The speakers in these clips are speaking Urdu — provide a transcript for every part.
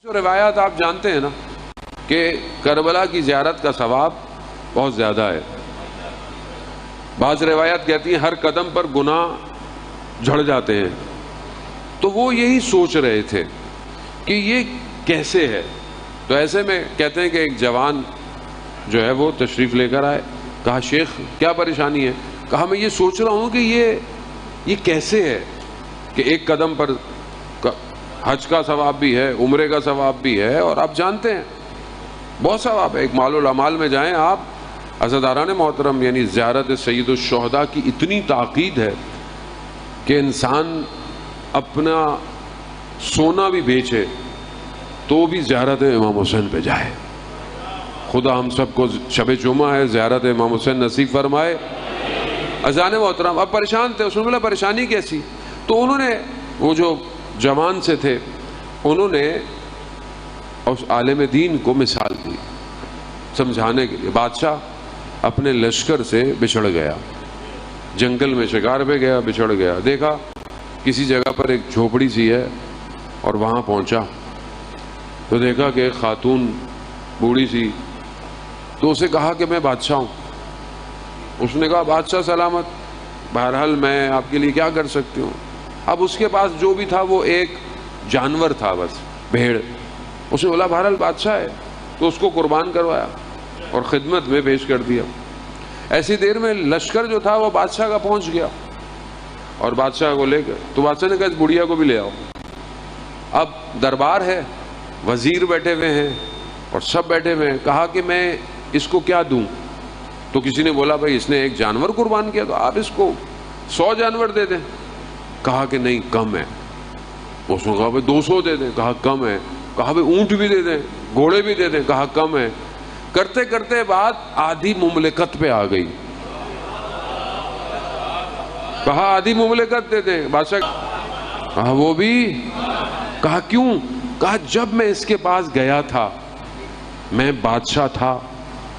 جو روایات آپ جانتے ہیں نا کہ کربلا کی زیارت کا ثواب بہت زیادہ ہے. بعض روایات کہتی ہیں ہر قدم پر گناہ جھڑ جاتے ہیں. تو وہ یہی سوچ رہے تھے کہ یہ کیسے ہے. تو ایسے میں کہتے ہیں کہ ایک جوان جو ہے وہ تشریف لے کر آئے. کہا شیخ کیا پریشانی ہے؟ کہا میں یہ سوچ رہا ہوں کہ یہ کیسے ہے کہ ایک قدم پر حج کا ثواب بھی ہے، عمرے کا ثواب بھی ہے، اور آپ جانتے ہیں بہت ثواب ہے. ایک مال الاعمال میں جائیں آپ، عزاداران محترم، یعنی زیارت سید الشہداء کی اتنی تاکید ہے کہ انسان اپنا سونا بھی بیچے تو بھی زیارت امام حسین پہ جائے. خدا ہم سب کو شب جمعہ ہے، زیارت امام حسین نصیب فرمائے. عزیزان محترم اب پریشان تھے. اس نے بولا پریشانی کیسی؟ تو انہوں نے، وہ جو جوان سے تھے، انہوں نے اس عالم دین کو مثال دی سمجھانے کے لیے. بادشاہ اپنے لشکر سے بچھڑ گیا، جنگل میں شکار پہ گیا، بچھڑ گیا. دیکھا کسی جگہ پر ایک جھوپڑی سی ہے اور وہاں پہنچا تو دیکھا کہ ایک خاتون بوڑھی سی. تو اسے کہا کہ میں بادشاہ ہوں. اس نے کہا بادشاہ سلامت، بہرحال میں آپ کے لیے کیا کر سکتی ہوں. اب اس کے پاس جو بھی تھا وہ ایک جانور تھا، بس بھیڑ. اس نے بولا بہرحال بادشاہ ہے، تو اس کو قربان کروایا اور خدمت میں پیش کر دیا. ایسی دیر میں لشکر جو تھا وہ بادشاہ کا پہنچ گیا اور بادشاہ کو لے گئے. تو بادشاہ نے کہا اس بڑھیا کو بھی لے آؤ. اب دربار ہے، وزیر بیٹھے ہوئے ہیں اور سب بیٹھے ہوئے ہیں. کہا کہ میں اس کو کیا دوں؟ تو کسی نے بولا بھائی اس نے ایک جانور قربان کیا تو آپ اس کو 100 جانور دے دیں. کہا کہ نہیں کم ہے. اس نے کہا بھائی 200 دے دیں. کہا کم ہے. کہا بھائی اونٹ بھی دے دیں، گھوڑے بھی دے دیں. کہا کم ہے. کرتے کرتے بات آدھی مملکت پہ آ گئی. کہا آدھی مملکت دے دیں. بادشاہ کہا وہ بھی. کہا کیوں؟ کہا جب میں اس کے پاس گیا تھا میں بادشاہ تھا،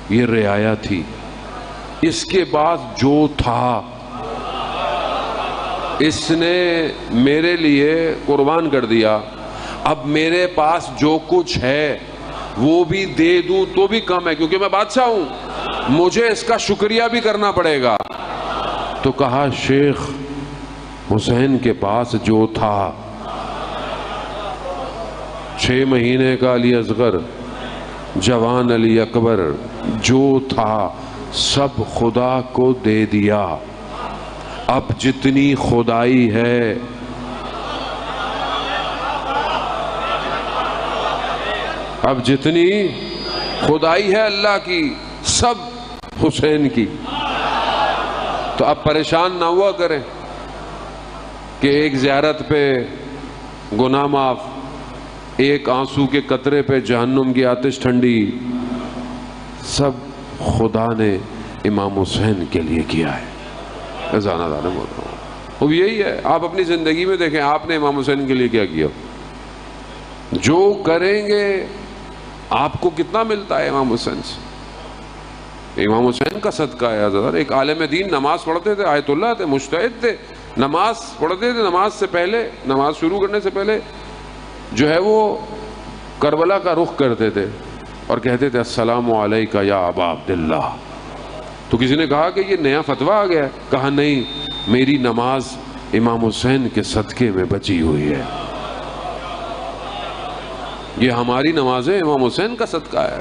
یہ رعایا تھی، اس کے بعد جو تھا اس نے میرے لیے قربان کر دیا. اب میرے پاس جو کچھ ہے وہ بھی دے دوں تو بھی کم ہے، کیونکہ میں بادشاہ ہوں، مجھے اس کا شکریہ بھی کرنا پڑے گا. تو کہا شیخ حسین کے پاس جو تھا 6 مہینے کا علی اصغر، جوان علی اکبر، جو تھا سب خدا کو دے دیا. اب جتنی خدائی ہے اللہ کی، سب حسین کی. تو اب پریشان نہ ہوا کریں کہ ایک زیارت پہ گناہ معاف، ایک آنسو کے قطرے پہ جہنم کی آتش ٹھنڈی. سب خدا نے امام حسین کے لیے کیا ہے. اب یہی ہے، آپ اپنی زندگی میں دیکھیں آپ نے امام حسین کے لیے کیا کیا. جو کریں گے آپ کو کتنا ملتا ہے امام حسین سے. امام حسین کا صدقہ ہے. حضرت ایک عالم دین نماز پڑھتے تھے، آیت اللہ تھے، مجتہد تھے، نماز پڑھتے تھے. نماز سے پہلے، نماز شروع کرنے سے پہلے جو ہے وہ کربلا کا رخ کرتے تھے اور کہتے تھے السلام علیکہ یا ابا عبداللہ. تو کسی نے کہا کہ یہ نیا فتویٰ آ گیا ہے. کہا نہیں، میری نماز امام حسین کے صدقے میں بچی ہوئی ہے. یہ ہماری نمازیں امام حسین کا صدقہ ہے.